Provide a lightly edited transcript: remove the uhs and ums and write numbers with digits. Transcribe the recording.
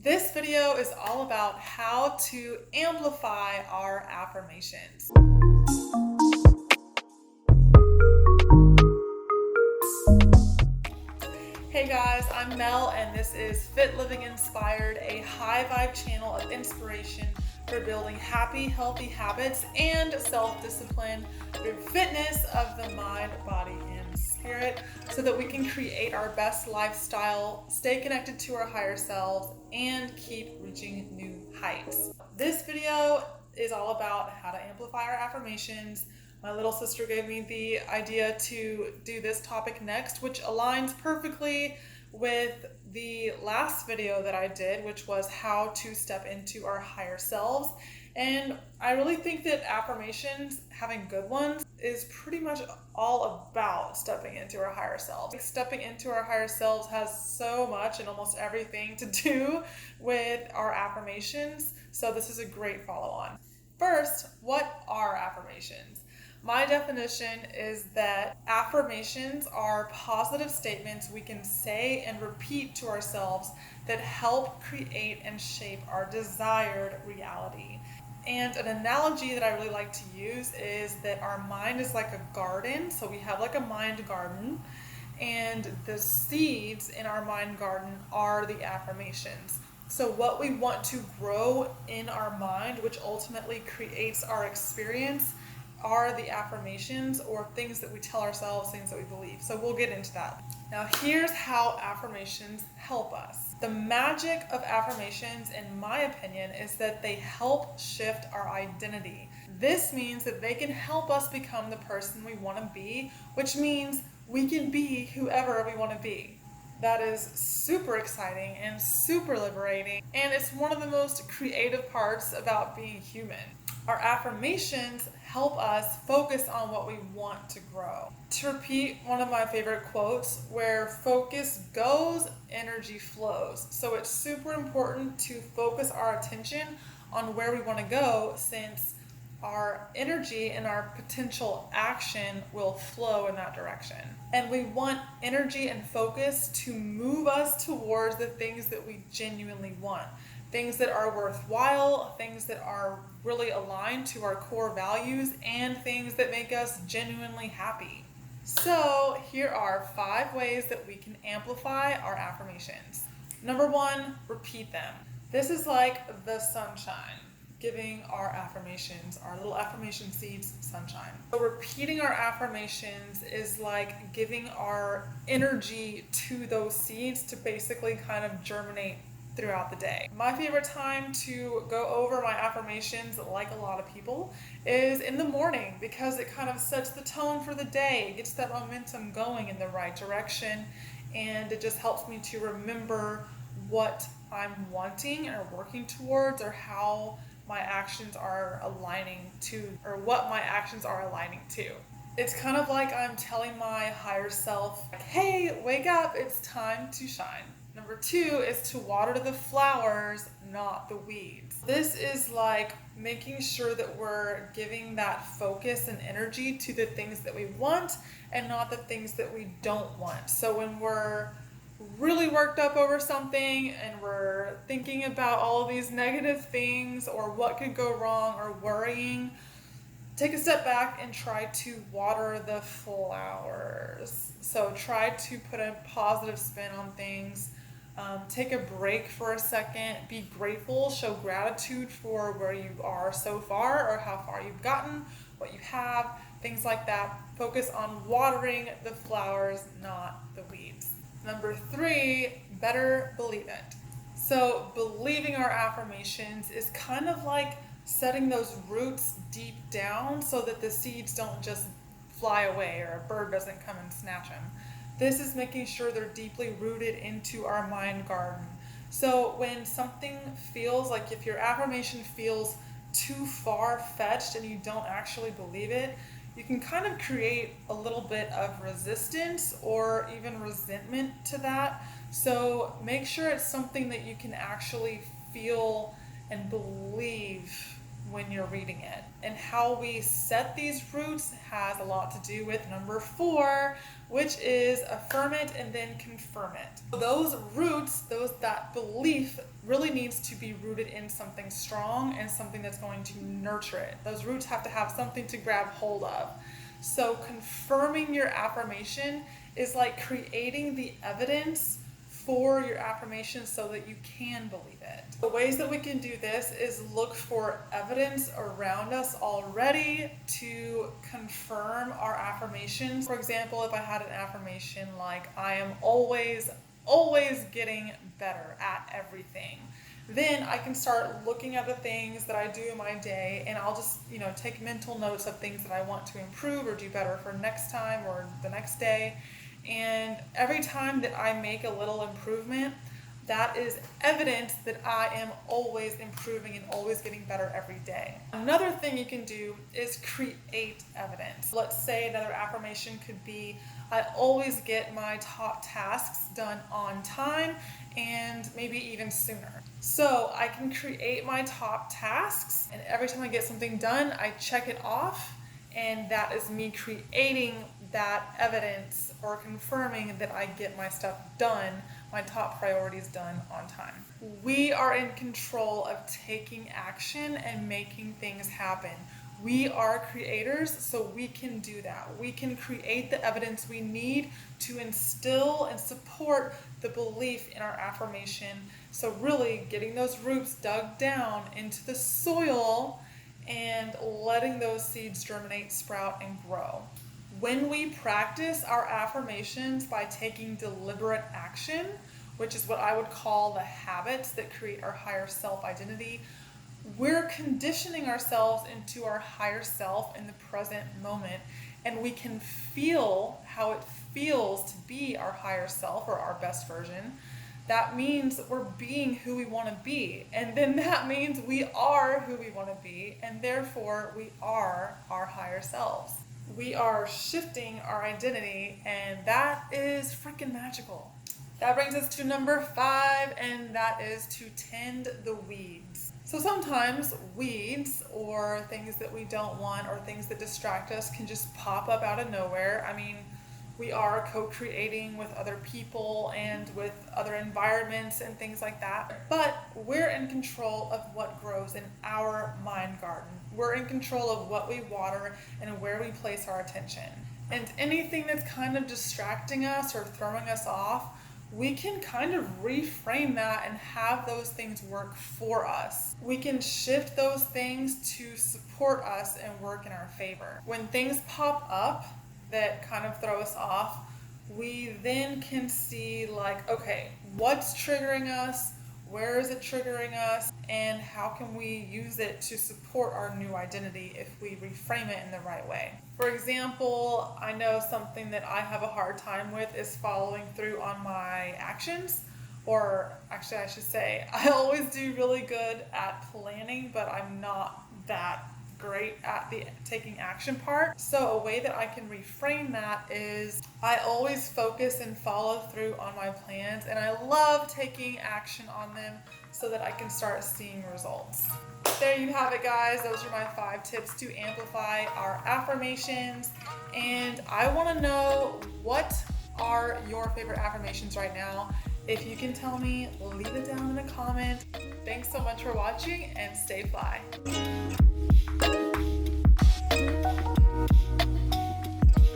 This video is all about how to amplify our affirmations. Hey guys, I'm Mel and this is Fit Living Inspired, a high vibe channel of inspiration for building happy, healthy habits and self-discipline through fitness of the mind, body, and spirit so that we can create our best lifestyle, stay connected to our higher selves, and keep reaching new heights. This video is all about how to amplify our affirmations. My little sister gave me the idea to do this topic next, which aligns perfectly with the last video that I did, which was how to step into our higher selves. And I really think that affirmations, having good ones, is pretty much all about stepping into our higher selves. Stepping into our higher selves has so much and almost everything to do with our affirmations. So this is a great follow-on. First, what are affirmations? My definition is that affirmations are positive statements we can say and repeat to ourselves that help create and shape our desired reality. And an analogy that I really like to use is that our mind is like a garden. So we have like a mind garden, and the seeds in our mind garden are the affirmations. So what we want to grow in our mind, which ultimately creates our experience, are the affirmations or things that we tell ourselves, things that we believe. So we'll get into that. Now here's how affirmations help us. The magic of affirmations, in my opinion, is that they help shift our identity. This means that they can help us become the person we want to be, which means we can be whoever we want to be. That is super exciting and super liberating, and it's one of the most creative parts about being human. Our affirmations help us focus on what we want to grow. To repeat one of my favorite quotes, where focus goes, energy flows. So it's super important to focus our attention on where we want to go, since our energy and our potential action will flow in that direction. And we want energy and focus to move us towards the things that we genuinely want. Things that are worthwhile, things that are really aligned to our core values, and things that make us genuinely happy. So here are 5 ways that we can amplify our affirmations. Number 1, repeat them. This is like the sunshine, giving our affirmations, our little affirmation seeds, sunshine. So repeating our affirmations is like giving our energy to those seeds to basically kind of germinate throughout the day. My favorite time to go over my affirmations, like a lot of people, is in the morning, because it kind of sets the tone for the day. It gets that momentum going in the right direction, and it just helps me to remember what I'm wanting or working towards, or how my actions are aligning to, or what my actions are aligning to. It's kind of like I'm telling my higher self, like, hey, wake up, it's time to shine. Number 2 is to water the flowers, not the weeds. This is like making sure that we're giving that focus and energy to the things that we want and not the things that we don't want. So when we're really worked up over something and we're thinking about all of these negative things or what could go wrong or worrying, take a step back and try to water the flowers. So try to put a positive spin on things. Take a break for a second, be grateful, show gratitude for where you are so far or how far you've gotten, what you have, things like that. Focus on watering the flowers, not the weeds. Number 3, better believe it. So believing our affirmations is kind of like setting those roots deep down so that the seeds don't just fly away or a bird doesn't come and snatch them. This is making sure they're deeply rooted into our mind garden. So when something feels like, if your affirmation feels too far-fetched and you don't actually believe it, you can kind of create a little bit of resistance or even resentment to that. So make sure it's something that you can actually feel and believe when you're reading it. And how we set these roots has a lot to do with number 4, which is affirm it and then confirm it. Those roots, that belief really needs to be rooted in something strong and something that's going to nurture it. Those roots have to have something to grab hold of. So confirming your affirmation is like creating the evidence for your affirmation so that you can believe it. The ways that we can do this is look for evidence around us already to confirm our affirmations. For example, if I had an affirmation like, I am always getting better at everything, then I can start looking at the things that I do in my day, and I'll just, take mental notes of things that I want to improve or do better for next time or the next day. And every time that I make a little improvement, that is evidence that I am always improving and always getting better every day. Another thing you can do is create evidence. Let's say another affirmation could be, I always get my top tasks done on time and maybe even sooner. So I can create my top tasks, and every time I get something done, I check it off, and that is me creating that evidence or confirming that I get my stuff done, my top priorities done on time. We are in control of taking action and making things happen. We are creators, so we can do that. We can create the evidence we need to instill and support the belief in our affirmation. So really getting those roots dug down into the soil and letting those seeds germinate, sprout, and grow. When we practice our affirmations by taking deliberate action, which is what I would call the habits that create our higher self identity, we're conditioning ourselves into our higher self in the present moment, and we can feel how it feels to be our higher self or our best version. That means we're being who we want to be, and then that means we are who we want to be, and therefore we are our higher selves. We are shifting our identity, and that is freaking magical. That brings us to number 5, and that is to tend the weeds. So sometimes weeds or things that we don't want or things that distract us can just pop up out of nowhere. I mean, we are co-creating with other people and with other environments and things like that. But we're in control of what grows in our mind garden. We're in control of what we water and where we place our attention. And anything that's kind of distracting us or throwing us off, we can kind of reframe that and have those things work for us. We can shift those things to support us and work in our favor. When things pop up that kind of throw us off, we then can see like, okay, what's triggering us? Where is it triggering us? And how can we use it to support our new identity if we reframe it in the right way? For example, I know something that I have a hard time with is following through on my actions. Or actually, I should say, I always do really good at planning, but I'm not that great at the taking action part. So a way that I can reframe that is I always focus and follow through on my plans, and I love taking action on them so that I can start seeing results. There you have it, guys. Those are my 5 tips to amplify our affirmations. And I want to know, what are your favorite affirmations right now? If you can tell me, leave it down in a comment. Thanks so much for watching, and stay fly.